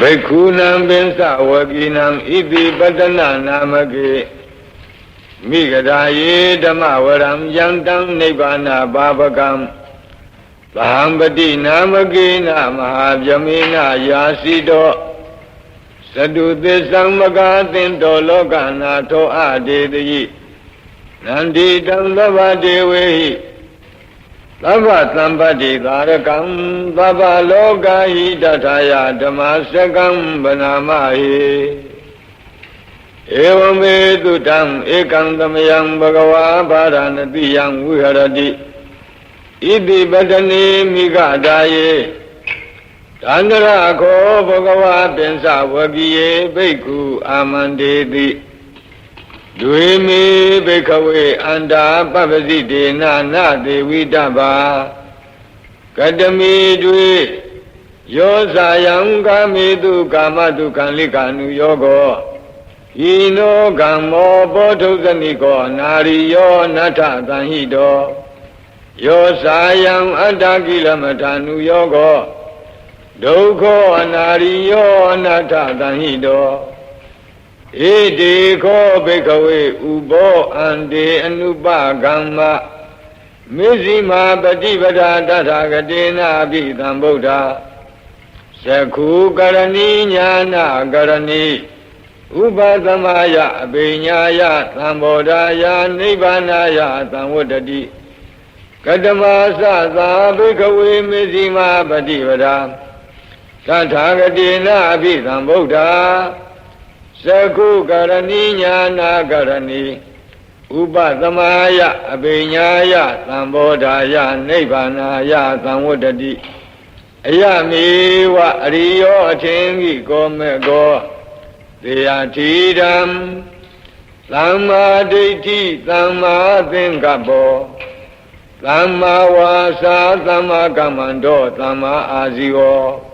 Bhikkhu-nam Binsa-waki-nam iti patana-namake Mikadaye Dhamma-varam yantam nibbana-bhavakam Vahambati-namake-na-mahavyamena-yasido Sadhu-tissam-maka-tinto-lokana-to-adetayi Nandi-tam-lava-devehi Tava-sampati-dharakam Tava-loka-hi-tathaya Dhamma-sakam Vanamahi Evam-vedu-tam ekam-tamayam Bhagava-bharanatiyam viharati Iti-patane-mikadaye Tandara-ko Bhagava-binsa-waki-ye Bhikkhu amandeti Dwe-me bhikkhawe anta pavasitena na devi dabba Kadami dwe Yosayam kametu kamatu kanlikanu yogo Hino kammo bodhusaniko nariyo natha tanhido Yosayam attakilamatanu yogo Dukho anariyo natha tanhido Iti ko bhikkhawe ubo ante anupa kamma Missima patipata tathagatina abhidham buddha Sakhu karani jnana karani Upasamaya abhinyaya sambodhaya nibbanaya samvuddhati Katamasa sa bhikkhawe missima patipata tathagatina abhidham buddha Sakhu karani jnana karani Upasamaya abhinyaya sambodhaya nibbanaya samvuddhati Ayamiwa ariyo athengi komeko Deyatidam Samma ditti samma thingkappo Samma vasa samma kammando samma ajivo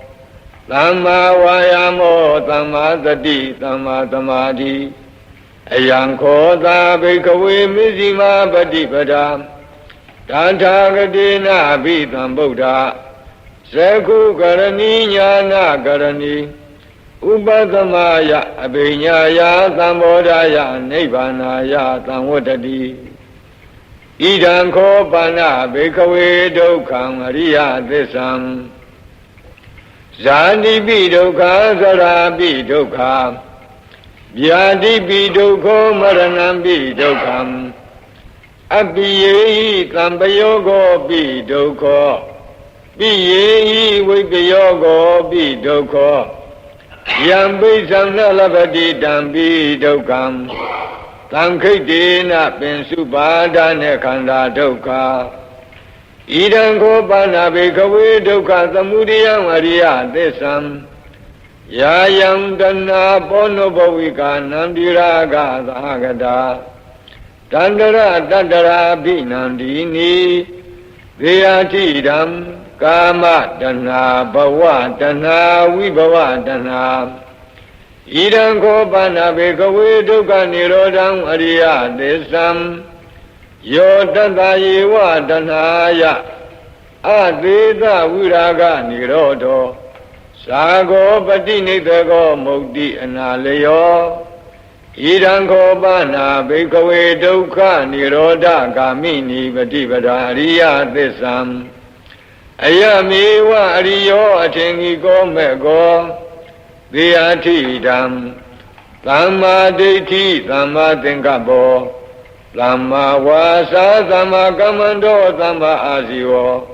Samma vayamo samma sati samma samadhi Ayankho-ta bhikkhawe missima patipada Tathagatina abhidham buddha Sakhu karani jnana karani Upasamaya abhinyaya sambodhaya nibbanaya samvuddhati Idam-kho panna bhikkhawe dukkham ariya thissam Zati-pi dukkha sara-pi dukkha Vyati-pi dukkho maranam-pi dukkham Appiyehi sampayogo-pi dukkho Piyehi vippayogo-pi dukkho Yam-pi samnalabhati-tam-pi dukkham Tam-khittena pinsupadane-khanda dukkha Idam-kho panna bhikkhawe dukkha samudayam ariya thissam Yayam tanna ponobhavika nandiraga sahagata Tandara tattara bhinandini Deyatidam Kama tanna bhava tanna vibhava tanna Idam-kho panna bhikkhawe dukkha nirodham ariya thissam Yo tattha-yewa tanhaya Adeta viraga nirodho Sago patinithago mukti analayo Idam-kho panna bhikkhawe dukkha nirodha kamini patipada ariya thissam Ayamiwa ariyo athengi komeko Deyatidam Samma ditti samma thingkappo Samma vasa samma kammando samma ajivo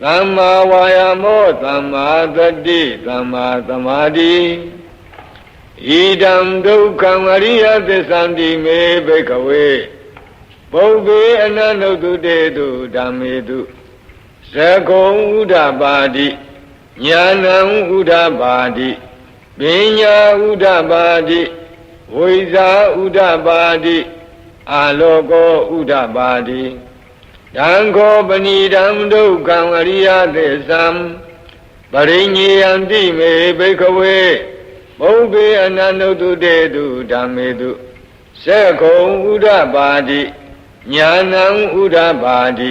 Samma vayamo samma sati samma samadhi Idam dukkham ariya thissam-ti me bhikkhawe Pubbhe ananuttutetu dhammetu Sakho uddhapati Jnanam uddhapati Vinya uddhapati Visa uddhapati Aloko uddhapati Dankho panidam dukkham ariya thissam Pariññeyanti me bhikkhawe Pubbhe ananuttutetu dhammetu Sakho uddhapati Jnanam uddhapati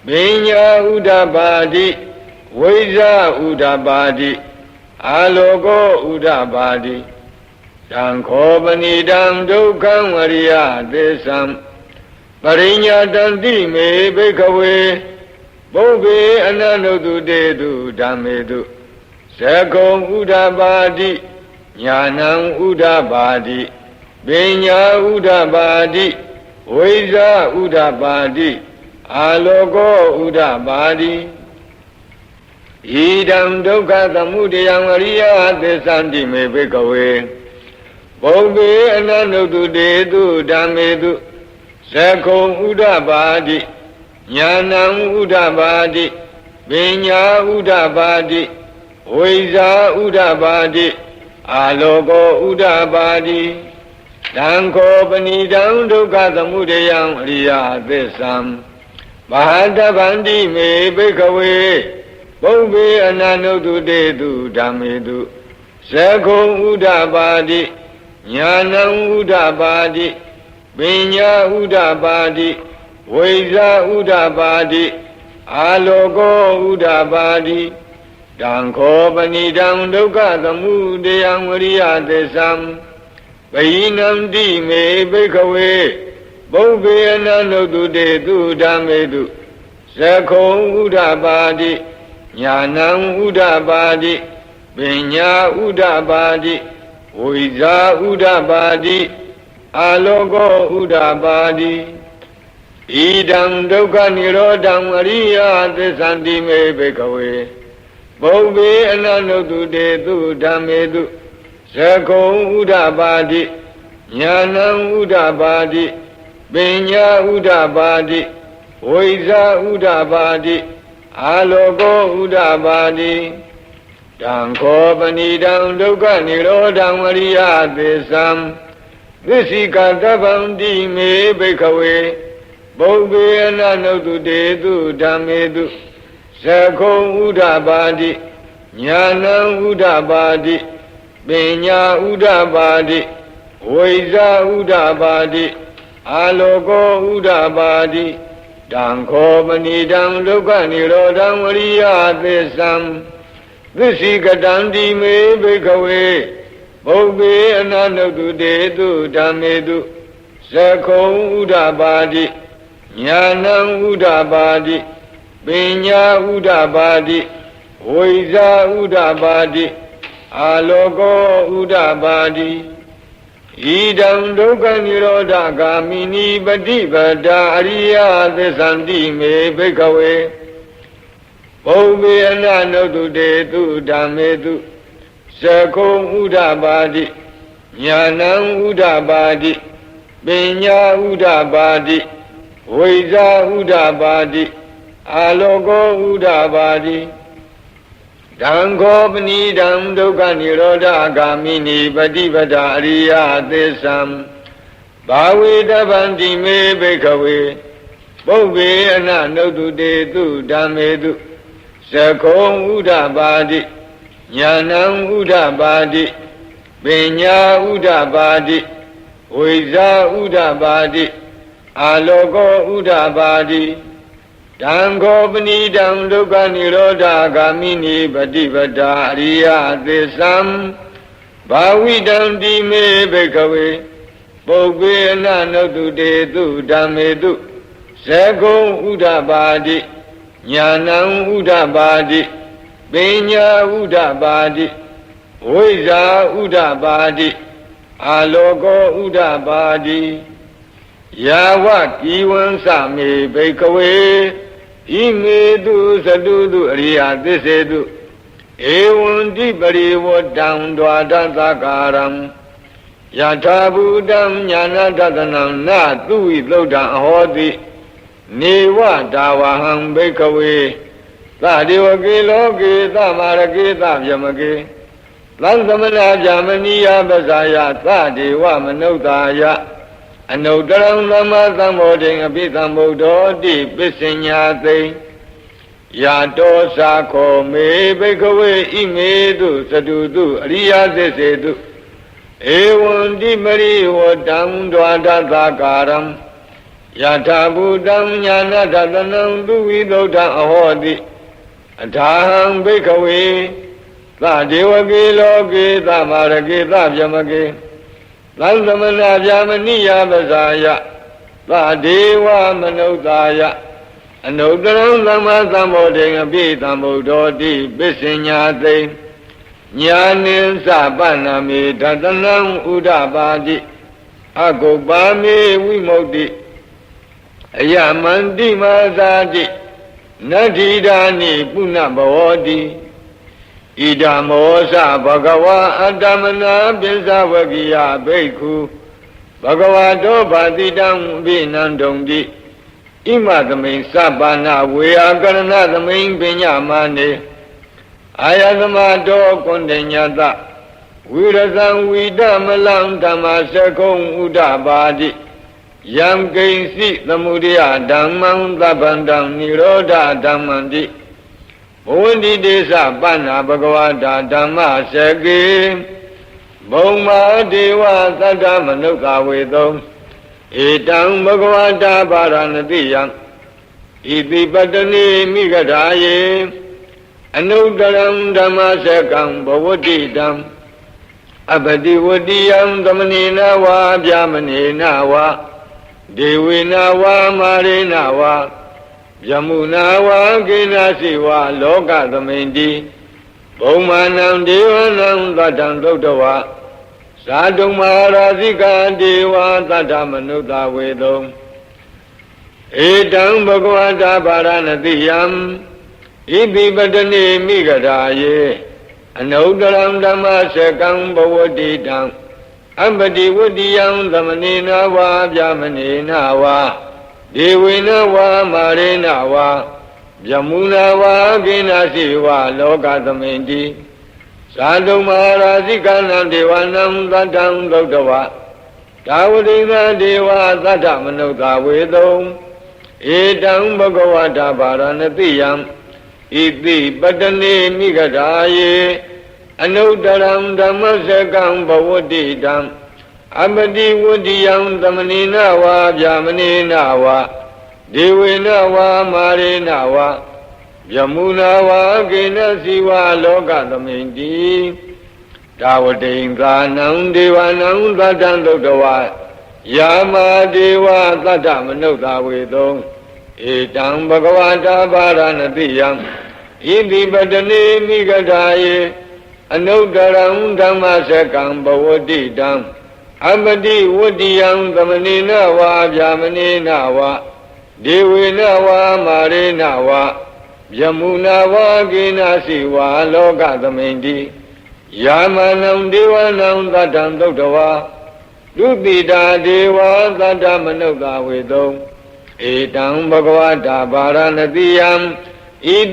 Vinya uddhapati Visa uddhapati အာလောကောဥဒ္ဓပါတိတံခောပဏိတံဒုက္ခံဝရိယသစ္ဆံပရိညာတံတိမေဘိက္ခဝေဘုဗ္ဗေအနန္တုတုတေတုဓမ္မေတုဇကုံဥဒ္ဓပါတိညာဏံဥဒ္ဓပါတိပညာဥဒ္ဓပါတိဝိဇ္ဇာဥဒ္ဓပါတိအာလောကောဥဒ္ဓပါတိဣဒံဒုက္ခသမုဒယံအရိယသစ္ဆန္တိမေဘိက္ခဝေဘုဗ္ဗေအနန္တုတုတေတုဓမ္မေတုဇကုံဥဒ္ဓပါတိညာဏံဥဒ္ဓပါတိပညာဥဒ္ဓပါတိဝိဇ္ဇာဥဒ္ဓပါတိအာလောကောဥဒ္ဓပါတိတံခောပဏိတံဒုက္ခသမုဒယံအရိယသစ္ဆံဘာတဗန္တိမေဘိက္ခဝေဘုဗ္ဗေအနန္တုတုတေတုဓမ္မေတုဇကုံဥဒ္ဓပါတိညာဏံဥဒ္ဓပါတိပညာဥဒ္ဓပါတိဝိဇ္ဇာဥဒ္ဓပါတိအာလောကောဥဒ္ဓပါတိတံခောပဏိတံဒုက္ခသမုဒယံဝရိယသစ္ဆံပဟိနံတိမေဘိက္ခဝေဘုဗ္ဗေအနန္တုတုတေတုဓမ္မေတုဇကုံဥဒ္ဓပါတိညာဏံဥဒ္ဓပါတိပညာဥဒ္ဓပါတိဝိဇ္ဇာဥဒ္ဓပါတိအာလောကောဥဒ္ဓပါတိဣဒံဒုက္ခនិရောဓံအရိယသစ္ဆန္တိမေဘိက္ခဝေဘုဗ္ဗေအနန္တုတုတေတုဓမ္မေတုဇကုံဥဒ္ဓပါတိညာဏံဥဒ္ဓပါတိပညာဥဒ္ဓပါတိဝိဇ္ဇာဥဒ္ဓပါတိအာလောကောဥဒ္ဓပါတိတံခောပဏိတံဒုက္ခនិရောဓံအရိယသစ္ဆံသစ္စိကတဗန္တိမေဘိက္ခဝေဘုဗ္ဗေအနန္တုတုတေတုဓမ္မေတုဇကုံဥဒ္ဓပါတိညာဏံဥဒ္ဓပါတိပညာဥဒ္ဓပါတိဝိဇ္ဇာဥဒ္ဓပါတိအာလောကောဥဒ္ဓပါတိတံခောပဏိတံဒုက္ခនិရောဓံအရိယသစ္ဆံသစ္စိကတံတိမေဘိက္ခဝေဘုဗ္ဗေအနန္တုတုတေတုဓမ္မေတုဇကုံဥဒ္ဓပါတိညာဏံဥဒ္ဓပါတိပညာဥဒ္ဓပါတိဝိဇ္ဇာဥဒ္ဓပါတိအာလောကောဥဒ္ဓပါတိဣဒံဒုက္ခនិရောဓဂာမိနိပฏิပဒါအရိယသစ္ဆန္တိမေဘိက္ခဝေဘုဗ္ဗေအနန္တုတုတေတုဓမ္မေတုဇကုံဥဒ္ဓပါတိညာဏံဥဒ္ဓပါတိပညာဥဒ္ဓပါတိဝိဇ္ဇာဥဒ္ဓပါတိအာလောကောဥဒ္ဓပါတိတံခောပဏိတံဒုက္ခនិရောဓဂာမိနိပฏิပဒါအရိယသစ္ဆံဘာဝေတဗန္တိမေဘိက္ခဝေဘုဗ္ဗေအနန္တုတုတေတုဓမ္မေတုဇကုံဥဒ္ဓပါတိညာဏံဥဒ္ဓပါတိပညာဥဒ္ဓပါတိဝိဇ္ဇာဥဒ္ဓပါတိအာလောကောဥဒ္ဓပါတိတံခောပဏိတံဒုက္ခនិရောဓဂာမိနိပฏิပဒါအရိယသစ္ဆံဘာဝိတံတိမေဘိက္ခဝေပုဗ္ဗေအနန္တုတုတေတုဓမ္မေတုဇကုံဥဒ္ဓပါတိညာဏံဥဒ္ဓပါတိပညာဥဒ္ဓပါတိဝိဇ္ဇာဥဒ္ဓပါတိအာလောကောဥဒ္ဓပါတိယာဝကိဝံသမေဘိက္ခဝေဣမေတုသတုတုအရိယသစ္စေတုဧဝံတိပရိဝတ္တံဒွါဒသကာရံယထာဘူတံညာဏတတနံနသုဝိသုဒ္ဓံအဟောတိနေဝဒါဝဟံဘိက္ခဝေသဒေဝကေလောကေသမရကေသဗျမကေသံသမဏဗျာမနိယပဇာယသဒေဝမနုဿာယအနုတ္တရံသမ္မာသမ္ဗောဓိအပိသမ္ဗုဒ္ဓောတိပစ္စညာသိယာတောသာခောမေဘိက္ခဝေဣမေတုသတုတုအရိယသစ္စေတုဧဝံတိပရိဝတ္တံဒွါဒသကာရံယထာဘူတံညာဏတတနံသူဝိသုဒ္ဓံအဟောတိအထာဟံဘိက္ခဝေ သဒေဝကေလောကေသမရကေသဗျမကေသံသမနာဗျာမဏိယပဇာယသဒေဝမနုဿာယအနုတရံသမ္မာသမ္ဗောဓေငပိသံဗုဒ္ဓောတိပစ္စညာသိညာနိသပန္နမေဒတနံဥဒပါတိအကုပ္ပါမေဝိမု ക്തി အယမန္တိမာသာတိနတ္ထိဒာနိပုဏ္ဏဘောတိဣဒံမောသဘဂဝါအတ္တမနာပိစ္ဆဝကိယဘိက္ခုဘဂဝါတောဘာတိတံအဘိနန္တုံတိဣမသမိန်သဗ္ဗနာဝေယကရဏသမိန်ပညာမနေအာယသမတောကွန်တညတဝိရဇံဝိဒမလံဓမ္မစကုံဥဒပါတိယံကိဉ္စိသမုဒယဓမ္မံသဗ္ဗန္တံនិရောဓဓမ္မံတိဘဝန္တိတေသပန္နာဘဂဝတာဓမ္မစကေဘုံမာဒေဝသတ္တမနုဿဝေသုံဧတံဘဂဝတာပါရဏတိယံဣတိပတ္တနိမိဂဓာယေအနုတရံဓမ္မစကံဘဝတိတံအပတိဝတိယံသမဏေနဝါဗျာမဏေနဝါဒေဝေနဝါမာရေနဝါယမုနာဝါကိနာစီဝါလောကသမိန်တိဘုံမာနံဒေဝနံသတ္တံသုတ္တဝါဇာတုမဟာရာဇိကာဒေဝသတ္တမနုဿဝေသုံဧတံဘဂဝတာပါရဏတိယံဣတိပတ္တနိမိဂဓာယေအနုတရံဓမ္မစကံဘဝတိတံအပတိဝတိယံသမဏေနဝါဗျာမဏေနဝါဒေဝေနဝါမာရေနဝါယမုနာဝါကိနာစီဝါလောကသမိန်တိဇာတုမဟာရာဇိကနံဒေဝနံသတ္တံသုတ္တဝါဒါဝတိသဒေဝသတ္တမနုဿဝေသုံဧတံဘဂဝတာပါရဏတိယံဣတိပတ္တနိမိဂဓာယေအနုတရံဓမ္မစကံဘဝတိတံအပတိဝတိယံသမဏေနဝါဗျာမဏေနဝါဒေဝေနဝါမာရေနဝါယမုနာဝါကိနစီဝါလောကသမိန်တိဒါဝတိံသာနံဒေဝနံသတ္တံသုတ္တဝါယာမာဒေဝသတ္တမနုဿဝေသုံဧတံဘဂဝတာပါရဏတိယံဣတိပတ္တနိမိဂဓာယေအနုတရံဓမ္မစကံဘဝတိတံအပတိဝတိယံသမဏေနဝါဗျာမဏေနဝါဒေဝေနဝါမာရေနဝါယမုနာဝါကိနာစီဝါလောကသမိန်တိယာမနံဒေဝနံသတ္တံသုတ္တဝါဒုတိတာဒေဝသတ္တမနုဿဝေသုံဧတံဘဂဝတာပါရဏတိယံဣ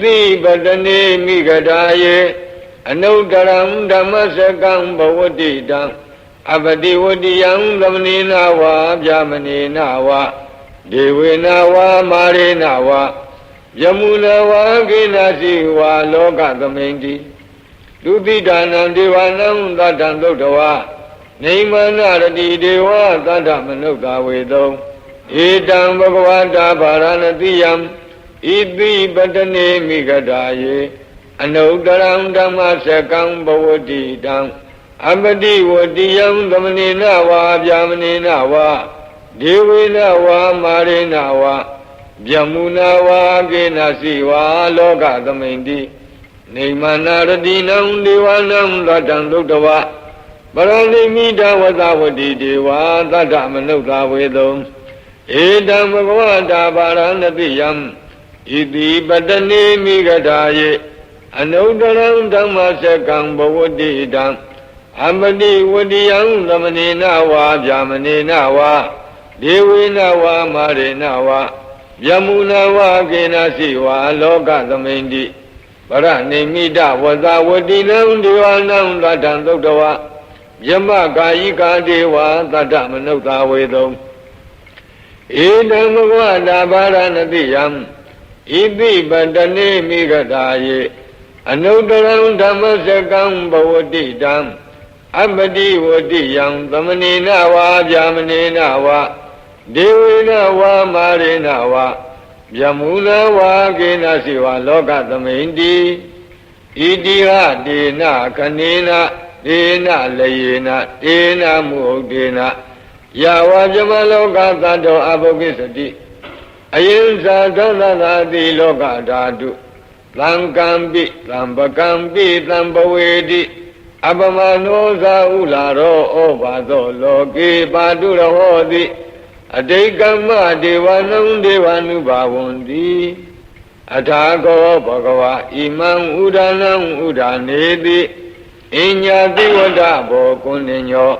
တိပတ္တနိမိဂဓာယေအနုတရံဓမ္မစကံဘဝတိတံအပတိဝတိယံသမဏေနဝါဗျာမဏေနဝါဒေဝေနဝါမာရေနဝါယမုနာဝါကိနာစီဝါလောကသမိန်တိဒုတိတာနံဒေဝနံသတ္တံသုတ္တဝါနေမနာရတိဒေဝသတ္တမနုဿဝေသုံဧတံဘဂဝတာပါရဏတိယံဣတိပတ္တနိမိဂဓာယေအနုတရံဓမ္မစကံဘဝတိတံအပတိဝတိယံသမဏေနဝါဗျာမဏေနဝါဒေဝေနဝါမာရေနဝါယမုနာဝါကိနာစီဝါလောကသမိန်တိနေမနာရတိနံဒေဝနံသတ္တံသုတ္တဝါပရဏိမိတဝသဝတိဒေဝသတ္တမနုဿဝေသုံဧတံဘဂဝတာပါရဏတိယံဣတိပတ္တနိမိဂဓာယေအနုတရံဓမ္မစကံဘဝတိတံအပတိဝတိယံသမဏေနဝါဗျာမဏေနဝါဒေဝေနဝါမာရေနဝါယမုနာဝါကိနာစီဝါလောကသမိန်တိပရဏိမိတဝသဝတိနံဒေဝနံသတ္တံသုတ္တဝါယမကာယိကာဒေဝသတ္တမနုဿဝေသုံဧတံဘဂဝတာပါရဏတိယံဣတိပတ္တနိမိဂဓာယေအနုတရံဓမ္မစကံဘဝတိတံအပတိဝတိယံသမဏေနဝါဗျာမဏေနဝါဒေဝေနဝါမာရေနဝါယမုနာဝါကိနာစီဝါလောကသမိန်တိ ဣတိဟဒေနခဏေနဒေနလယေနဒေနမုဟုတ်ဒေနယဝဗြဟ္မလောကသတ္တောအဘုကိစ္စတိအယင်္ဇာသသသာတိလောကဓာတုသံကံပိသံပကံပိသံပဝေတိအပမနောဇာဥလာရောဩဘာသောလောကေပါတုရဟောတိအတိတ်ကမ္မဒေဝနံဒေဝ ानु ဘာဝန္တိအထာကောဘဂဝါဣမံဥဒနံဥဒနေတိအညညာတိဝတ္တဘောကုဏ္ဏညော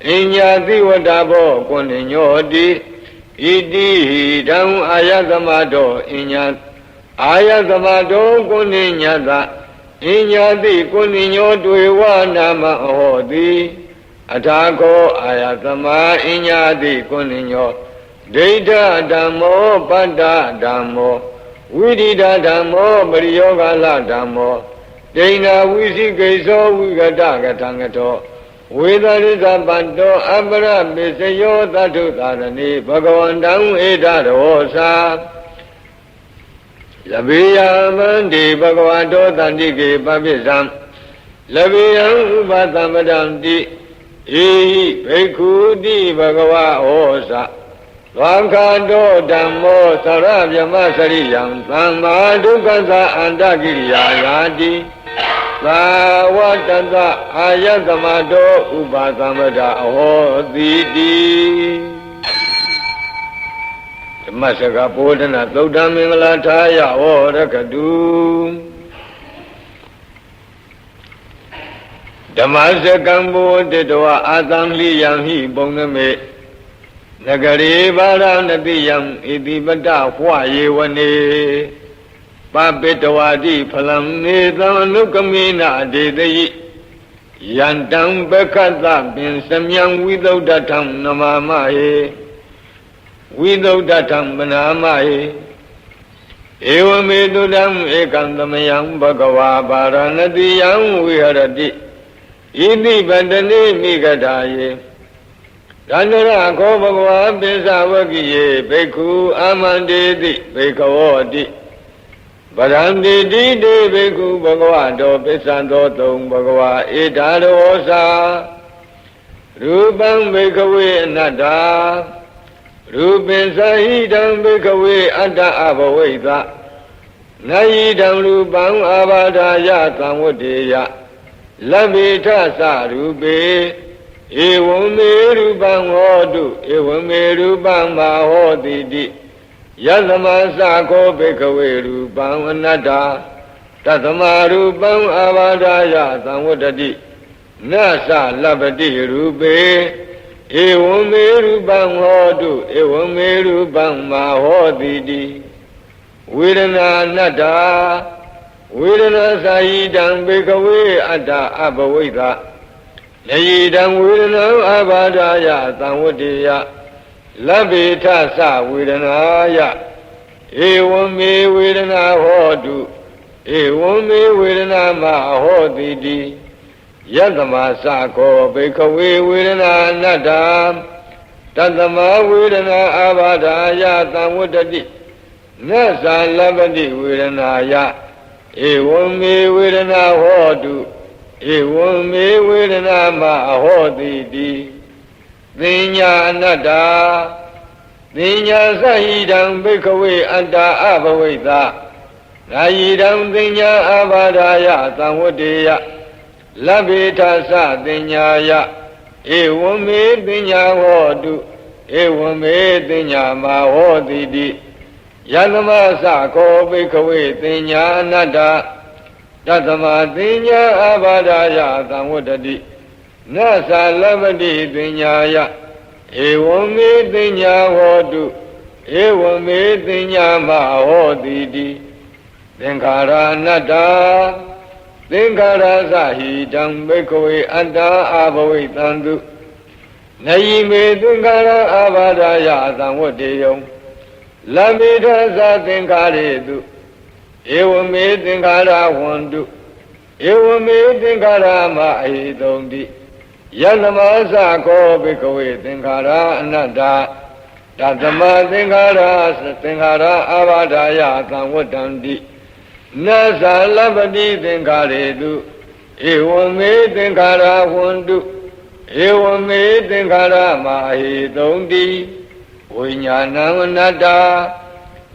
အညညာတိဝတ္တဘောကုဏ္ဏညောတိဣတိဟိတံအာယသမတောအညညာအာယသမတောကုဏ္ဏညတအညညာတိကုဏ္ဏညောတွေဝနာမဟောတိအထာကောအာယသမအညညာတိကုဏ္ဏညောဒိဋ္ဌဓမ္မောပတ္တဓမ္မောဝိရိဒဓမ္မောပရိယောဂလဓမ္မောဒိဏဝိသိကိသောဝိကတကထံကတောဝေဒရိသပတ္တောအပရပိစယောသတ္ထုသာရဏိဘဂဝန္တံဧတရောသာလဘေယမန္တိဘဂဝတောတန္တိကေပပိသံလဘေယံဥပသမတံတိဧဟိဘိက္ခုတိဘဂဝါဟောသာဝံခာတောဓမ္မောသရဗြဟ္မစရိယံသမ္မာဒုက္ခသအန္တကိရိယာယာတိသာဝတ္တအာယသမတောဥပါသမတအဟောတိတိဓမ္မစကဘောဓနာသုဒ္ဓမင်္ဂလာထာယဟောရကတုဓမ္မစကံဘောတတဝအာသံလိယံဟိပုံနမေနဂရေဘာရဏတိယံဣတိပတ္တဟွယေဝနေပပိတဝတိဖလံနေသံအနုကမေနဒေတယိယန္တံပက္ခတပင်စမြံဝိသုဒ္ဓထံနမမဟေဝိသုဒ္ဓထံပနာမဟေဧဝမေတုတံဧကံသမယံဘဂဝါဘာရဏတိယံဝိဟရတိဣတိပတ္တနေမိဂဒါယေဒန္တရခောဘဂဝါပိစ္ဆဝကိယေဘိက္ခုအာမန္တေတိဘိက္ခဝောတိဗရံတိတိတေဘိက္ခုဘဂဝတောပိစ္ဆံသောသုံးဘဂဝါဧတာရောသာရူပံဘိက္ခဝေအနတ္တရူပိသဟိတံဘိက္ခဝေအတ္တအဘဝိသနယိတံရူပံအာဘာဒာယသံဝတ္တေယလဗ္ဗေထသရူပေဧဝံမေရူပံဟောတုဧဝံမေရူပံမဟောတိတိယသမသခောဘိက္ခဝေရူပံအနတ္တတသမရူပံအာဘာဒာယသံဝတ္တိနသလဗ္ဗတိရူပေဧဝံမေရူပံဟောတုဧဝံမေရူပံမဟောတိတိဝေဒနာအနတ္တဝေဒနာသာယိတံဘိက္ခဝေအတ္တအဘဝိသနယိတံဝေဒနာအဘာဒာယသံဝတ္တေယလဗ္ဗေထသဝေဒနာယဧဝံမေဝေဒနာဟောတုဧဝံမေဝေဒနာမဟောတိတိယတမသခောဘိက္ခဝေဝေဒနာအနတ္တတတမဝေဒနာအဘာဒာယသံဝတ္တိနသလဗ္ဗတိဝေဒနာယဧဝံမေဝေဒနာဟောတုဧဝံမေဝေဒနာမအဟောတိတိသင်ညာအနတ္တသင်ညာသဟိတံဘိက္ခဝေအတ္တအဘဝိသနာယိတံသင်ညာအဘာဒာယသံဝတ္တေယလဗ္ဗေထသသင်ညာယဧဝံမေသင်ညာဟောတုဧဝံမေသင်ညာမဟောတိတိယသမသခောဘိက္ခဝေသင်ညာအနတ္တတသမသင်ညာအဘာဒာယသံဝတ္တိနသလဗ္ဗတိသင်ညာယဧဝံမေသင်ညာဟောတုဧဝံမေသင်ညာမဟောတိတိသင်္ခါရအနတ္တသင်္ခါရသဟိတံဘိက္ခဝေအတ္တအဘဝိတံတုနယိမေသင်္ခါရအဘာဒာယသံဝတ္တေယံလဗ္ဗေထသသင်္ခါရေတုဧဝမေသင်္ခါရဝန္တုဧဝမေသင်္ခါရမအဟိတုံတိယတမသခောဘိက္ခဝေသင်္ခါရအနတ္တတသမသင်္ခါရအာဘာဒာယသံဝတ္တံတိ Nasa labadi thengkaretu Ewame thengkara hundu Ewame thengkara mahi thondi Vinyanam nada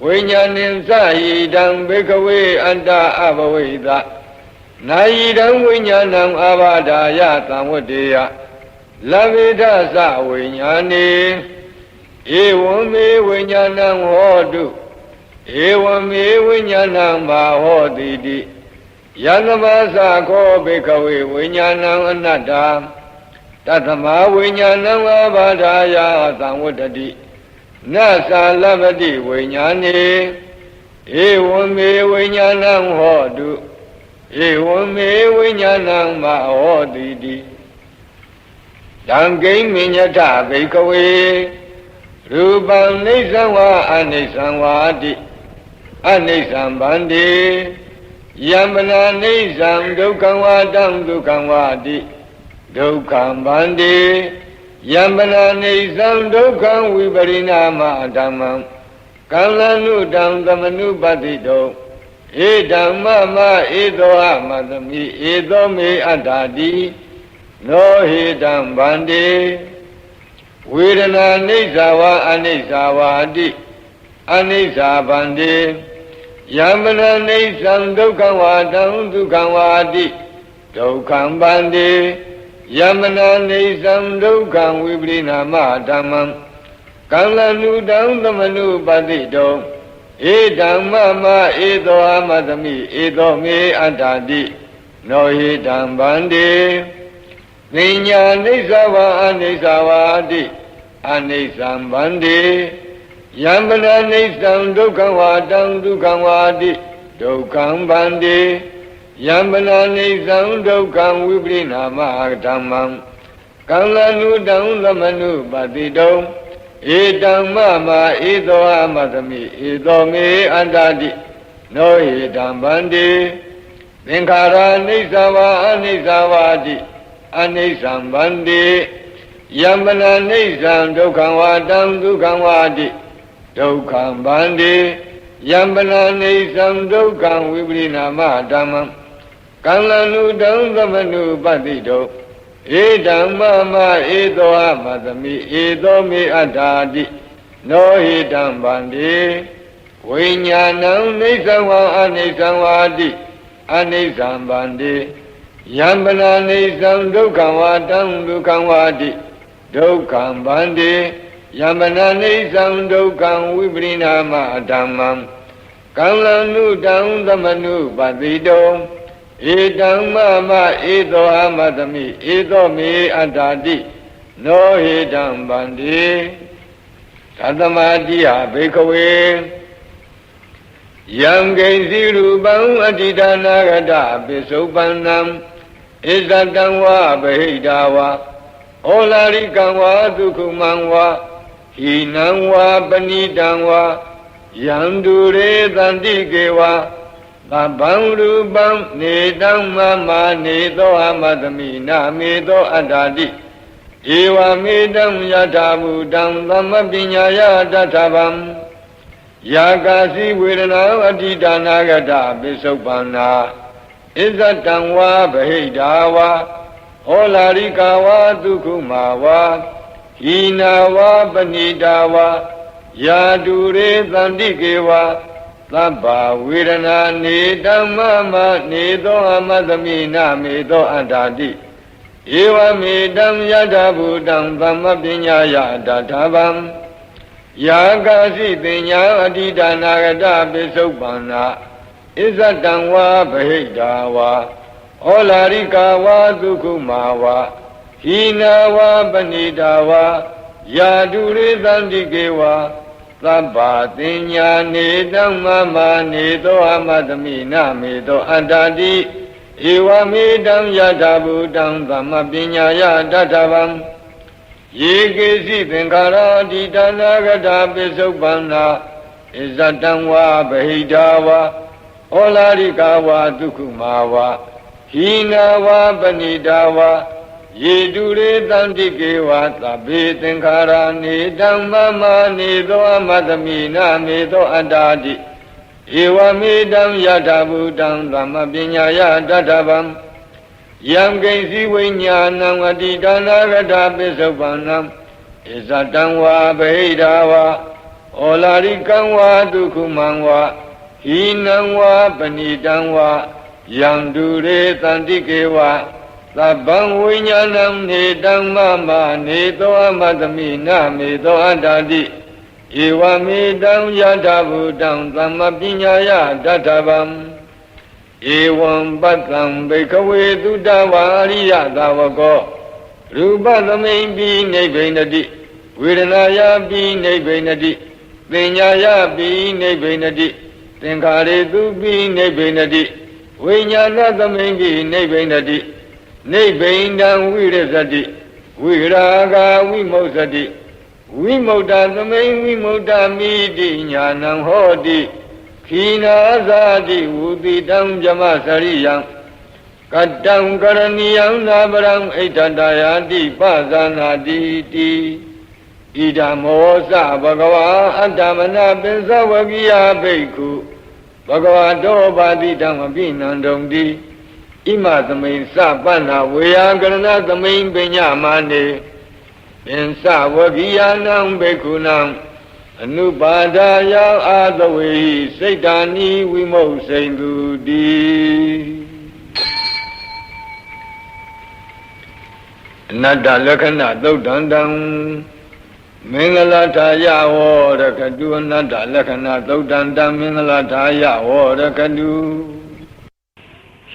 Vinyanim sahidam bhikkhave anta abhaveda Nayidam vinyanam avadaya samvadeya Laveda sa vinyane Ewame vinyanam hodu Ewame vinyanam bahodidi Yanamasa ko bhikkhave vinyanam anada Tathama vinyanam avadaya samvadadi Nasa labadi vinyane Ewame vinyanam hodu Ewame vinyanam bahodidi Dangay minyata bhikkhave Rupam nisam anisam vadi Anisam bandi Yamana nisam dukkam vadam dukkam vadi Dukkam bandi Yamana nisam dukkam viparinama dhammam Kalanudam dhamanupatito Edam mama edo amadami edo me adadi No hidam bandi Vedana nisava anisavadi Anisabandi Yamana nisam dukkam vadam dukkam vadi Dukkam bandi Yamana nisam dukkam viparinama dhammam Kalanudam dhamanupatito Edam mama edo amadami edo me adadi No hidam bandi Ninya nisava anisavadi Anisam bandi Yamana nisam dukkam vadam dukkam vadi Dukkam bandi Yamana nisam dukkam viparinama dhammam Kalanudam dhamanupatito Edam mama edo amadami edo me adadi No hidam bandi Thengkara nisava anisavadi Anisam bandi Yamana nisam dukkam vadam dukkam vadi Dukkam bandi Yamana nisam dukkam viparinama dhammam Kalanudam dhamanupatito Edam mama edo amadami edo me adadi No hidam bandi Vinyanam nisam anisam vadi Anisam bandi Yamana nisam dukkam vadam dukkam vadi Dukkam bandi Yamana nisam dukkam viparinama dhammam Kalanudam dhamanupatito Edam mama edo amadami edo me adadi No hidam bandi Tathamadiya bhikkhave Yam gainsi rupam adidanagata pisopannam Isatam va bahidava Olarikam va dukkhumam va Hinam va panidam va Yandure tantike va Babam rupam nedam mama nedo amadami namedo adadi Eva medam yathabudam dhammapinyaya tathabam Yakasi vedana adidanagata pisoppanna Isatam va bahidava Olarika va dukkhuma va Hina va panidava Yadure tantike va Sabba vedana nedam mama nedo amadami namedo adadi Eva medam yathabudam dhammapinyaya tathabam Yakasi pinya adidanagata pisoppanna Isatam va bahidava Olarika va dukkhuma va Hina va panidava Yadure tantike va Sabba tinya nedam mama nedo amadami namedo adadi Eva medam yathabudam dhammapinyaya tathabam Yekesi thengkara adidanagata pisoppanna Isatam va bahidava Olarika va dukkhuma va Hina va panidava Yedure tantike va sabbe thengkara nedam mama nedo amadami namedo adadi Eva medam yata budam dhamma pinyaya tatavam Yam kaisi vinyanam aditana gata pisopanam Isatam va behidava Olarikam va dukkumam va Hinam va panitam va Yam dure tantike va Sabbam vinyanam nedam mama nedo amadamina medo adadi Eva medam yata budam dhamma pinyaya tatavam Evam patam bhikkhave duddhava ariya davako Rupa thamimpi nibbinati Vedanaya pi nibbinati Vinyaya pi nibbinati Thingharetu pi nibbinati Vinyana thamimpi nibbinati Nibbinam virasati Viraga vimoksati Vimokta thamim vimokta miti jnanam hoti Khina azadi uditam jama sariyam Kattam karaniyam nabaram aitatayati pasanati ti Idamo sa bhagava attamana pinsavakiya bhikkhu Bhagavato bhaditam abhinandamti Ima thamin sa panna veyakarana thamin pinyamane Pinsavakiyanam bhikkhunam Anupadaya adavehi saitani vimoksaindu di Anatta lakhana thuddandam Mingalataya vorakadu Anatta lakhana thuddandam Mingalataya vorakadu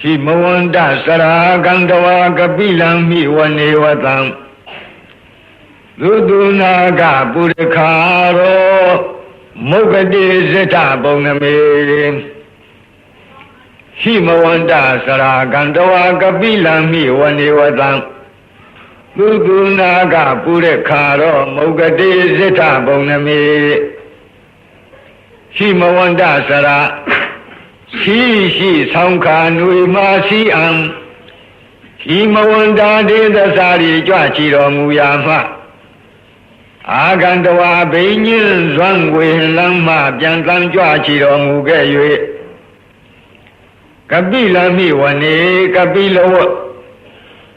Himavanta sarakandava kapilam hivanevatam Dudunaga Purikaro Mugadi Zeta Boname Himavanta Sarakandava Kabilami Vanivadam Dudunaga Purikaro Mugadi Zeta Boname Himavanta Sara Shi Sankha Nuimasi Am Himavanta Dedasari Jachiro Muyama Agandava Binyin Zwangwe Lama Byantam Jwachiro Mugewe Kabila Miwane Kabila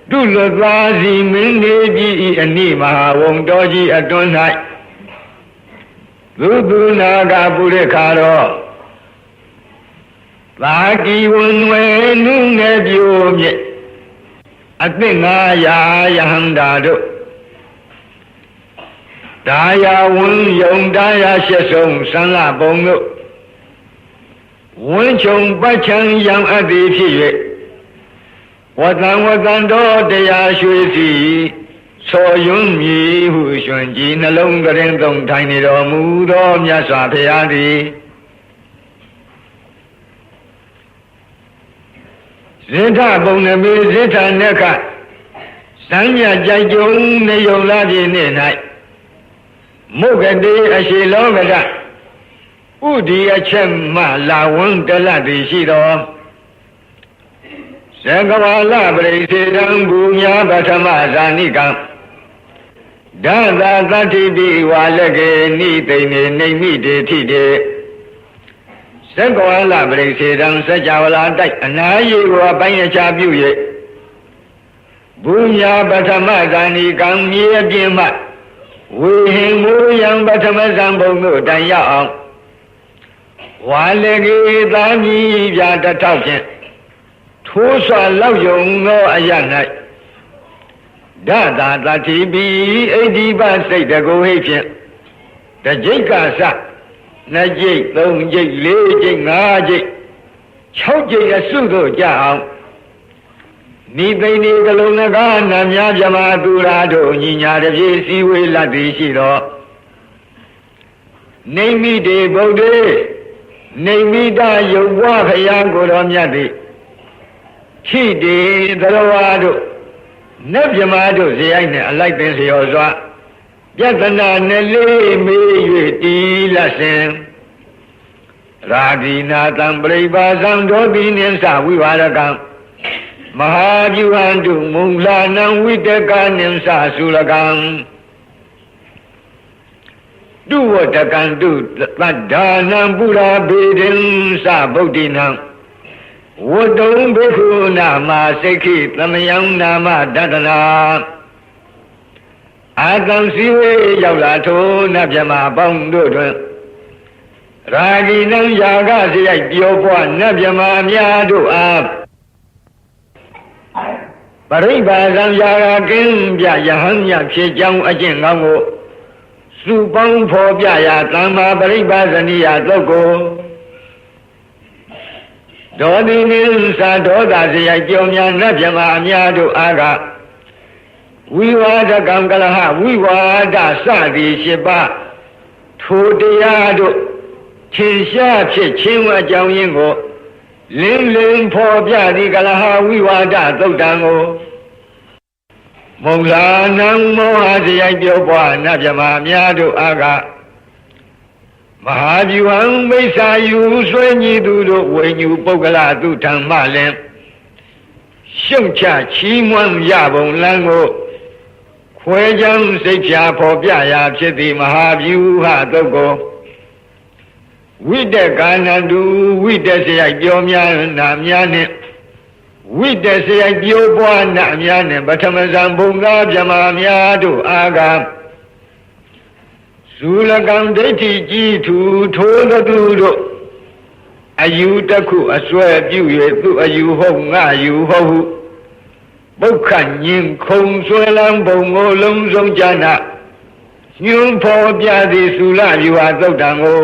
Dulavazi Mindeji Anima Wongdoji Adonai Lubunaga Purikaro Laki Wunwe Nunebyo Athena Ya Yahandado Daya Wun Yong Daya Shesong Sanla Bongo Wun Chong Bachang Yang Adi Piye Watan Do Daya Shui Si So Yung Mi Hu Shun Ji Nalong Gareng Dong Tiny Do Mu Do Myasa Payadi Zeta Boname Zeta Neka Sanya Jajong Neyola Di Nenai Mugadi Ashilogada Udi Achemma Lawun Daladi Shido Sagavala Brisidan Bunya Batama Zanikam Dada Tatibi Walage Nitane Nami De Tide Sagavala Brisidan Sajavala Dak Anayi Wabaya Chabuye Bunya Batama Zanikam Yagima Wihimu yang Batama Zambongo Daya Walagi Dani Yada Tauchen Tusa Lawyong no Ayanai Dada Tatibi Ediba Say the Gohapian The Jikasa Najik Long Jik Lejik Najik Chowjik Asudo Jao Nidani Galonaga Namya Jamadurado Nina de Siwe Ladishiro Name de Bode Name da Yowa Hayango Ramyadi Chi de Darawado Nebjamado Zaina, I like this Yoza Yatana Nele Me Lassen Radina Tambreva Zandobin and Sawivaragam Mahajuhandu Munglanam Vitakanim Sasulagam တုဝတကံတုသတ္ဒါနံပုရာဘေဒင်သဗုဒ္ဓိနံဝတ္တုံဘိက္ခုနာမစိက္ခိသမယံနာမတတနာအာတံစီဝေရောက်လာထိုနတ်မြမပေါင်းတို့တွင်ရာဂိနံယာဂစရိုက်ပြောပွားနတ်မြမများတို့အားပရိစ္ဘာဇံယာဂကင်းပြယဟန်မြဖြစ်ကြောင်းအကျင့်ကောင်းကိုစုပေါင်းဖော်ပြရာသမ္မာပရိစ္ဘာဇနိယသုတ်ကိုဒေါတိနိသဒေါသစရိုက်ကြောင်းများနတ်မြမများတို့အားကဝိဝါဒကံကလဟဝိဝါဒစသည်ရှိပါထိုတရားတို့ထင်ရှားဖြစ်ခြင်းအကြောင်းရင်းကိုလင်းလင်းဖော်ပြသည့်ကလဟဝိဝါဒသုတ်တံကိုမုံလာနံမောဟစရိုက်ပြောပွားနတ်မြမများတို့အားကမဟာဗျူဟံမိစ္ဆာယူဆွေးညီသူတို့ဝိညူပုဂ္ဂလသူထံမှလည်းရှုံချချီးမွမ်းရပုံလမ်းကိုခွဲချမ်းစိတ်ဖြာဖော်ပြရာဖြစ်သည့်မဟာဗျူဟသုတ်ကိုဝိတကာနန္တုဝိတစရိုက်ပြောများနာများနှင့်ဝိတစရိုက်ပြောပွားနာများနှင့်ပထမဇံဘုံကားမြမများတို့အားကဇူလကံဒိဋ္ဌိကြီးထူထိုးသူတို့အယူတစ်ခုအစွဲပြု၍သူအယူဟုတ်ငါယူဟုတ်ဟုပုခ္ခညင်ခုံဆွဲလန်းပုံကိုလုံးစုံကြနာညွန်းဖော်ပြသည်သုလယူဟာသုတ်တံကို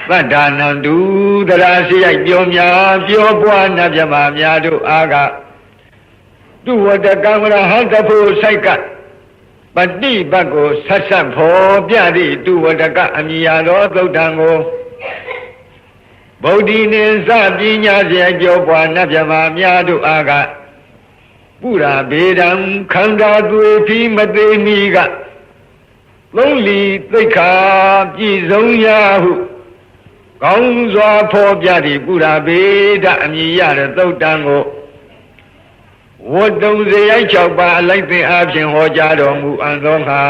သတ္တာနံတုတရာစရိုက်ပြောများပြောပွားနတ်မြမများတို့အားကတုဝတကံရဟတဖို့ဆိုင်ကပฏิပတ်ကိုဆက်ဆက်ဖော်ပြသည့်တုဝတကအမိယာတော်သုတ်တံကိုဗုဒ္ဓိနိသပညာစရိုက်ပြောပွားနတ်မြမများတို့အားကပုရာဘေဒံခန္ဓာသွေဖီမသေးမီကသုံးလီသိက္ခာပြည့်စုံရာဟုကောင်းစွာဖော်ပြသည့်ပုရာဘေဒအမည်ရတဲ့သုတ်တံကိုဝတ္တုံစရိုက်6ပါးအလိုက်သင်အားဖြင့်ဟောကြားတော်မူအံသောအခါ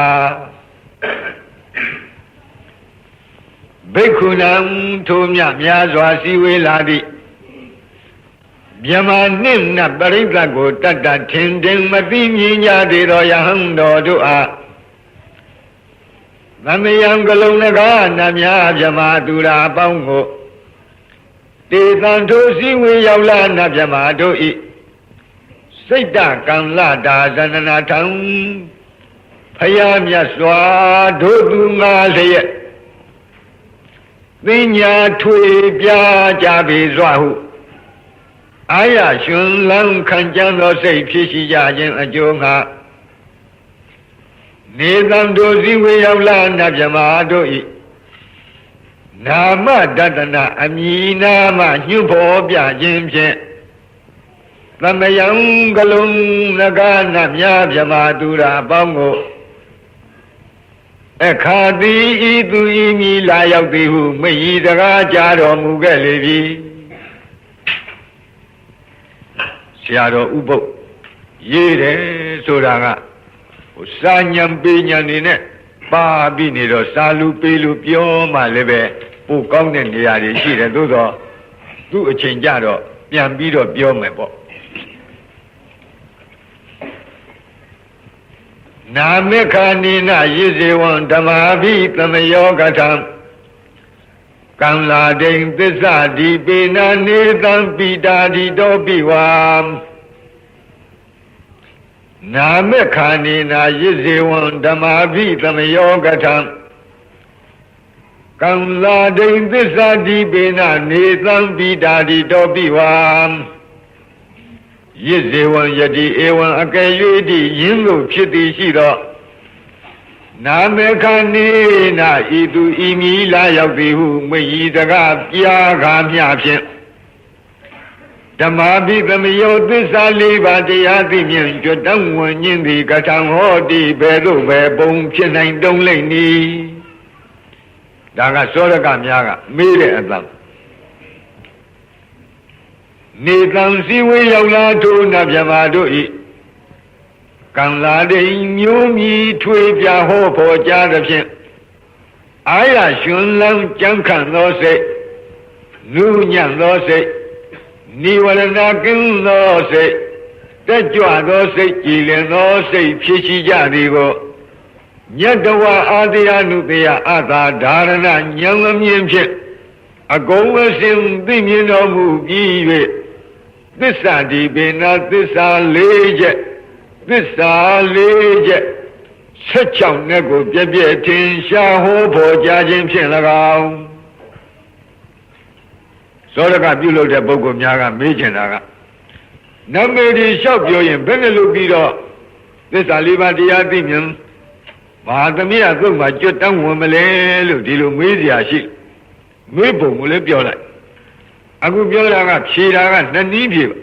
ဘိက္ခုနံထိုမြများစွာစည်းဝေးလာသည့်မြမနှင့်နတ်ပရိသတ်ကိုတတ်တထင်ထင်မသိမြင်ကြသေးသောယဟန်တော်တို့အားသမယံကလုံးလကားနတ်များမြမသူရာအပေါင်းကိုတေတံထိုစည်းဝေးရောက်လာနတ်မြမတို့ဤစိတ်တကံလတာဇန္နနာထံဖယားမြတ်စွာတို့သူငါလျက်ပညာထွေပြကြပေစွာဟုအာရရှင်လန်းခံကြံသောစိတ်ဖြစ်ရှိကြခြင်းအကျိုးငါနေသံတို့စည်းဝေးရောက်လာနတ်မြမတို့ဤနာမတတနာအမည်နာမညွှန်ဖော်ပြခြင်းဖြင့်သမယံကလုံးလကားနတ်များမြမသူရာအပေါင်းကိုအခါတိဤသူဤမီလာရောက်သည်ဟုမိဤတကားကြားတော်မူခဲ့လေပြီဆရာတော်ဥပုပ်ရေးတယ်ဆိုတာကစာညံပေညံနေနဲ့ပါပြီးနေတော့စာလူပေလူပြောမှလည်းပဲပိုကောင်းတဲ့နေရာတွေရှိတယ်သို့တော့သူ့အချိန်ကြတော့ပြန်ပြီးတော့ပြောမယ်ပေါ့နာမေခာနိနယေဇေဝံဓမ္မာဘိသမယောကထံကံလာဒိန်သစ္စာဒီပေနာနေတံပိတာဒီတောပိဝါနာမေခာနိနယေဇေဝံဓမ္မာဘိသမယောကထံကံလာဒိန်သစ္စာဒီပေနာနေတံပိတာဒီတောပိဝါယစ်ဇေဝံယတိဧဝံအကယ်၍တိယင်းလို့ဖြစ်သည်ရှိတော့နာမေခာနေနာဤသူဤမီလာရောက်သည်ဟုမိဤတကားပြာခါမြဖြင့်ဓမ္မာပိသမယောသစ္စာ၄ပါးတရားသိမြင်ကြွတောင်းဝင်ခြင်းသည်ကထံဟောတိဘယ်သို့ပဲပုံဖြစ်နိုင်တုံးလိမ့်နီဒါကစောရကများကမေးတဲ့အတန်နေတံစည်းဝေးရောက်လာထိုနတ်မြမတို့ဤက ံလာတိမျိုးမြည်ထွေပြဟောဖို့ကြားသဖြင့်အာရရှင်လန်းကြံခံသောစိတ်နုညံ့သောစိတ်နိဝရဏကင်းသောစိတ်တက်ကြွသောစိတ်ကြည်လင်သောစိတ်ဖြစ်ရှိကြသည်ကိုညတဝအာတိယနုတယအသာဓာရဏဉာဏ်မြင်ဖြင့်အကုန်အစင်သိမြင်တော်မူပြီး၍သစ္စာဒီပေနာသစ္စာ၄ချက်သစ္စာ၄ချက်16နဲ့ကိုပြည့်ပြည့်ထင်ရှားဟောဖို့ကြားခြင်းဖြင့်၎င်းသောရကပြုလုပ်တဲ့ပုဂ္ဂိုလ်များကမေးချင်တာကနမေဒီလျှောက်ပြောရင်ဘယ်နဲ့လုပ်ပြီးတော့သစ္စာ၄ပါးတရားသိမြင်ဘာသမီးအသုတ်မှာကြွတန်းဝင်မလဲလို့ဒီလိုမေးစရာရှိမေးပုံကိုလည်းပြောလိုက်အခုပြောတာကဖြေတာကနှစ်နည်းဖြေပါ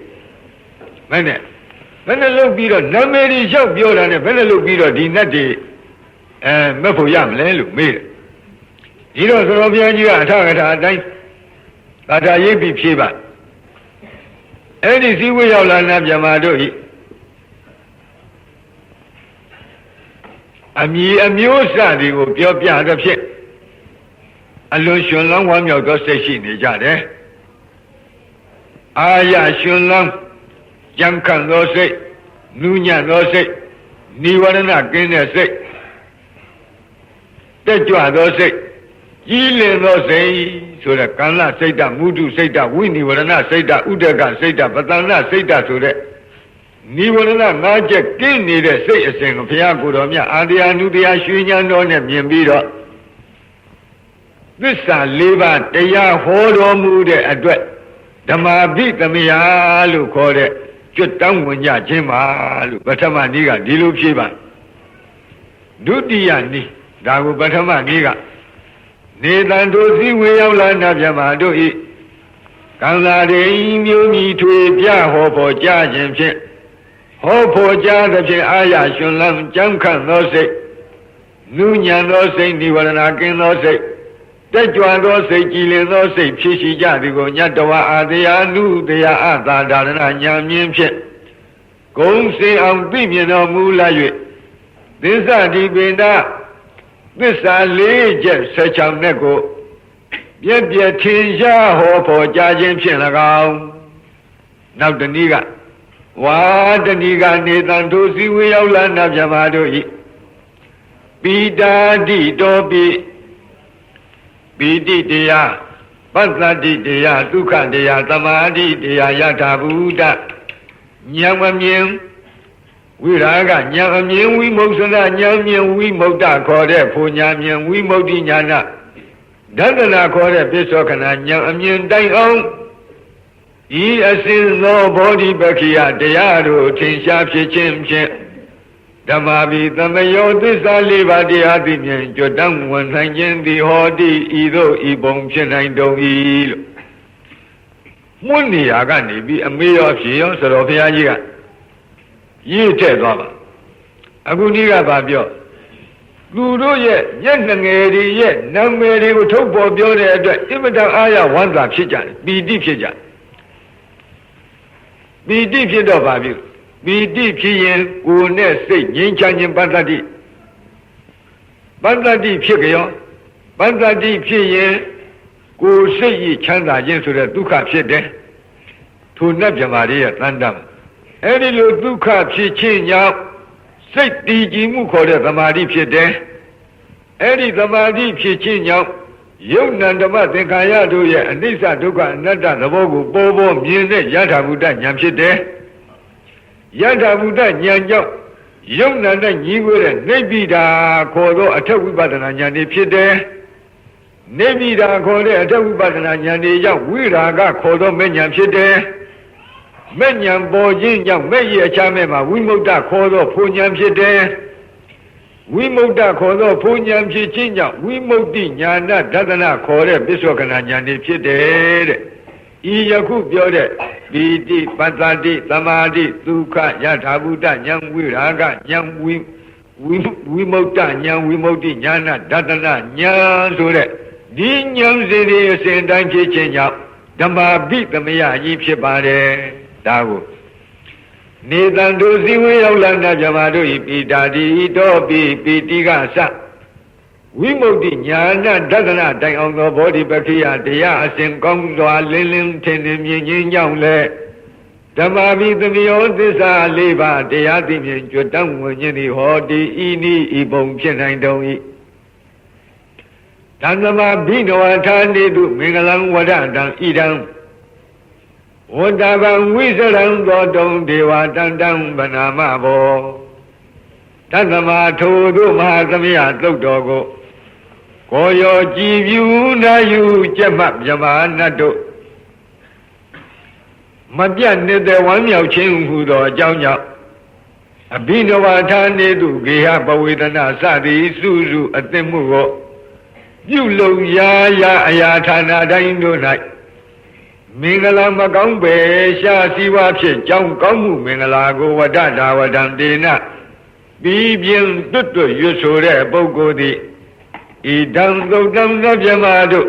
ဘယ်နဲ့လုပ်ပြီးတော့နမေဒီလျှောက်ပြောတာနဲ့ဘယ်နဲ့လုပ်ပြီးတော့ဒီနတ်တွေမက်ဖို့ရမလဲလို့မေးတယ်ဒီတော့သတော်ဘုရားကြီးကအထကထာအတိုင်းသာထာရိပ်ပြီးဖြေပါအဲ့ဒီစည်းဝေးရောက်လာနာမြမတို့ဤအမည်အမျိုးအစားတွေကိုပြောပြတော့ဖြင့်အလွန်ရှင်လောင်းဝမ်းမြောက်သောစိတ်ရှိနေကြတယ်အာရရှင်လောင်းကြံခံသောစိတ်နုညံ့သောစိတ်နိဝရဏကင်းတဲ့စိတ်တက်ကြွသောစိတ်ကြီးလင်သောစိတ်ဆိုတဲ့ကံလစိတ်တမုဒုစိတ်တဝိနိဝရဏစိတ်တဥဒကစိတ်တပတန္နစိတ်တဆိုတဲ့နိဝရဏ၅ချက်ကင်းနေတဲ့စိတ်အစဉ်ကိုဘုရားကိုယ်တော်မြတ်အာတရားနုတရားရွှေဉာဏ်တော်နဲ့မြင်ပြီးတော့သစ္စာ၄ပါးတရားဟောတော်မူတဲ့အတွက်ဓမ္မာပိသမယလို့ခေါ်တဲ့ကျွတ်တောင်းဝင်ကြခြင်းပါလို့ပထမနည်းကဒီလိုဖြေပါဒုတိယနည်းဒါကိုပထမနည်းကနေတံတို့စည်းဝေရောက်လာနာပြမတို့ဤကံသာရိမျိုးမြည်ထွေပြဟောဖို့ကြားခြင်းဖြင့်ဟောဖို့ကြားသဖြင့်အာရရှင်လန်းကြံခံသောစိတ်နုညံသောစိတ်နိဝရဏကင်းသောစိတ်တက်ကြွသောစိတ်ကြည်လင်သောစိတ်ဖြစ်ရှိကြသည်ကိုညတဝအာတရားနုတရားအသာဒါရဏညာမြင်ဖြင့်ဂုံစင်အောင်သိမြင်တော်မူလာ၍သစ္စာဒီပင်တာသစ္စာ၄ချက်16နဲ့ကိုပြည့်ပြည့်ထင်ရှားဟောဖို့ကြားခြင်းဖြင့်၎င်းနောက်တနည်းကဝါတနည်းကနေတံတို့စည်းဝေးရောက်လာနာပြမတို့ဤပိတာတိတောပိတိတရားပတ္တတိတရားဒုက္ခတရားသမာဓိတရားယထာဘူတဉာဏ်မမြင်ဝိရာဂဉာဏ်အမြင်ဝိမုဿနာဉာဏ်မြင်ဝိမု tta ခေါ်တဲ့ဖူညာမြင်ဝိမု tti ဉာဏဒသနာခေါ်တဲ့ပိဿောခဏဉာဏ်အမြင်တိုင်အောင်ဤအစဉ်သောဘောဓိပက္ခိယတရားတို့ထင်ရှားဖြစ်ခြင်းဖြင့်ဓမ္မာပိသမယောသစ္စာ၄ပါးတရားသိမြင်ကြွတန်းဝန်ဆိုင်ခြင်းသည်ဟောတိဤသို့ဤပုံဖြစ်နိုင်တုံ၏လို့မွန်းနေရာကနေပြီးအမေရောဖြေရောဆိုတော့ဘုရားကြီးကရည်ထည့်သွားပါအခုဒီကဘာပြောသူတို့ရဲ့မျက်နှငယ်တွေရဲ့နာမည်တွေကိုထုတ်ပေါ်ပြောတဲ့အတွက်အင်မတန်အားရဝမ်းသာဖြစ်ကြတယ်ပီတိဖြစ်ကြတယ်ပီတိဖြစ်တော့ဘာပြုပီတိဖြစ်ရင်ကိုယ်နဲ့စိတ်ငြိမ်းချမ်းခြင်းပတ္တတိဖြစ်ကြရောပတ္တတိဖြစ်ရင်ကိုယ်စိတ်ဤချမ်းသာခြင်းဆိုတဲ့ဒုက္ခဖြစ်တယ်ထိုနတ်မြမာတွေရဲ့တန်တမ်းအဲ့ဒီလိုဒုက္ခဖြစ်ခြင်းကြောင့်စိတ်တည်ကြည်မှုခေါ်တဲ့သမာဓိဖြစ်တယ်အဲ့ဒီသမာဓိဖြစ်ခြင်းကြောင့်ယုတ်နံဓမ္မသင်္ခါရတို့ရဲ့အနိစ္စဒုက္ခအနတ္တသဘောကိုပေါ်ပေါ်မြင်တဲ့ယထာဘုဒ္ဓဉာဏ်ဖြစ်တယ်ယထာဘုဒ္ဓဉာဏ်ကြောင့်ယုတ်နံနဲ့ညီကိုတဲ့နိဗ္ဗိဒာခေါ်သောအထက်ဝိပဿနာဉာဏ်တွေဖြစ်တယ်နိဗ္ဗိဒာခေါ်တဲ့အထက်ဝိပဿနာဉာဏ်တွေကြောင့်ဝိရာဂခေါ်သောမဲ့ဉာဏ်ဖြစ်တယ်မဲ့ဉာဏ်ပေါ်ခြင်းကြောင့်မဲ့ရဲ့အခြားမဲ့မှာဝိမု tta ခေါ်သောဖူဉာဏ်ဖြစ်တယ်ဝိမု tta ခေါ်သောဖူဉာဏ်ဖြစ်ခြင်းကြောင့်ဝိမု tti ဉာဏဒသနာခေါ်တဲ့ပိဿောခဏဉာဏ်တွေဖြစ်တယ်တဲ့ဤယခုပြောတဲ့ပီတိပတ္တတိသမာဓိဒုက္ခယထာဘုဒ္ဓဉာဏ်ဝိရာဂဉာဏ်ဝိမု tta ဉာဏ်ဝိမု tti ဉာဏဒသနာဉာဏ်ဆိုတဲ့ဒီဉာဏ်စီတွေအစဉ်တိုင်းဖြစ်ခြင်းကြောင့်ဓမ္မာပိသမယကြီးဖြစ်ပါတယ်ဒါကို နေတံတို့စည်းဝေးရောက်လာနာပြမတို့ဤပိတာတိတောပိပိတိကစဝိမု ക്തി ညာဏဒသနတိုင်အောင်သောဘောဓိပက္ခိယတရားအစဉ်ကောင်းစွာလင်းလင်းထင်ထင်မြင်ချင်းကြောင့်လဲဓမ္မဘိသမယောသစ္စာ၄ပါးတရားသိမြင်ကြွတန်းဝင်ခြင်းသည်ဟောဒီဤနိဤပုံဖြစ်နိုင်တုံ၏တန်သမဘိနဝထာနေတုမင်္ဂလံဝဒတံဣဒံဝတ္တဗံဝိစရံသောတုံဒေဝတန္တံဗနာမဘောတသမထိုတို့မဟာသမယသုတ်တော်ကိုကိုရောကြည်ပြူနာယူကျက်မှမြမနတ်တို့မပြတ်နေတဲ့ဝမ်းမြောက်ခြင်းဟူသောအကြောင်းကြောင့်အဘိနဝထာနေတုဂေဟပဝေဒနာစသည်စုစုအသစ်မှုကိုပြုလုပ်ရာရာအရာဌာနတိုင်းတို့၌မင်္ဂလာမကောင်းပဲရှားစီးပွားဖြင့်ကြောင်းကောင်းမှုမင်္ဂလာကိုဝဒတာဝဒံတေနပြီးပြင်းတွတ်တွတ်ရွတ်ဆိုတဲ့ပုဂ္ဂိုလ်သည်ဣဒံသုတ်တံသဗ္ဗမတို့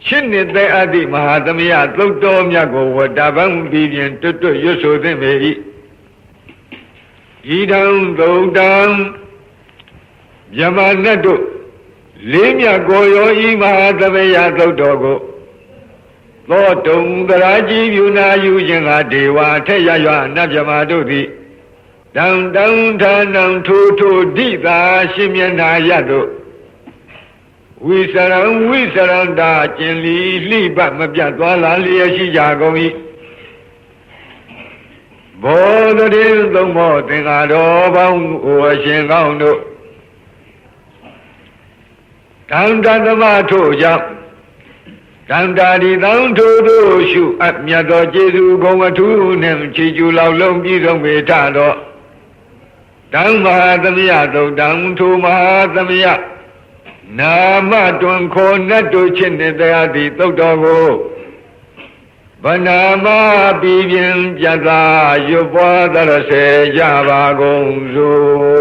ရှင်းနေတဲ့အာတိမဟာသမယသုတ်တော်မြတ်ကိုဝတ္တဗံပြီးပြင်းတွတ်တွတ်ရွတ်ဆိုသင့်ပေ၏ဣဒံသုတ်တံမြမနတ်တို့လေးမြတ်ကိုရောဤမဟာသမယသုတ်တော်ကိုသောတုံတရာကြီးပြုနာယူခြင်းကဒေဝထက်ရရွနတ်မြမတို့သည်တံတံဌာနံထိုထိုဒိသာရှင်မျက်နာရတို့ဝိစရံဝိစရန္တာကျင်လီလှိပတ်မပြတ်သွားလာလျက်ရှိကြကုန်၏ဘောဓတိသုံးမောသင်္ဃာတော်ပေါင်းအိုအရှင်ကောင်းတို့တံတသမထို့ကြောင့်တံတာဒီတံထို့တို့ရှုအပ်မြတ်သောကျေးဇူးဂုဏ်အထူးနှင့်ချီးကျူးလောက်လုံးပြည့်စုံပေထသောတံမဟာသမယသုတ်တံထိုမဟာသမယနာမတွင်ခေါ်နတ်တို့ချစ်နေတရားသည်သုတ်တော်ကိုဗနာမပြီးပြင်းပြတ်သာရွတ်ပွားသရစေကြပါကုန်စို့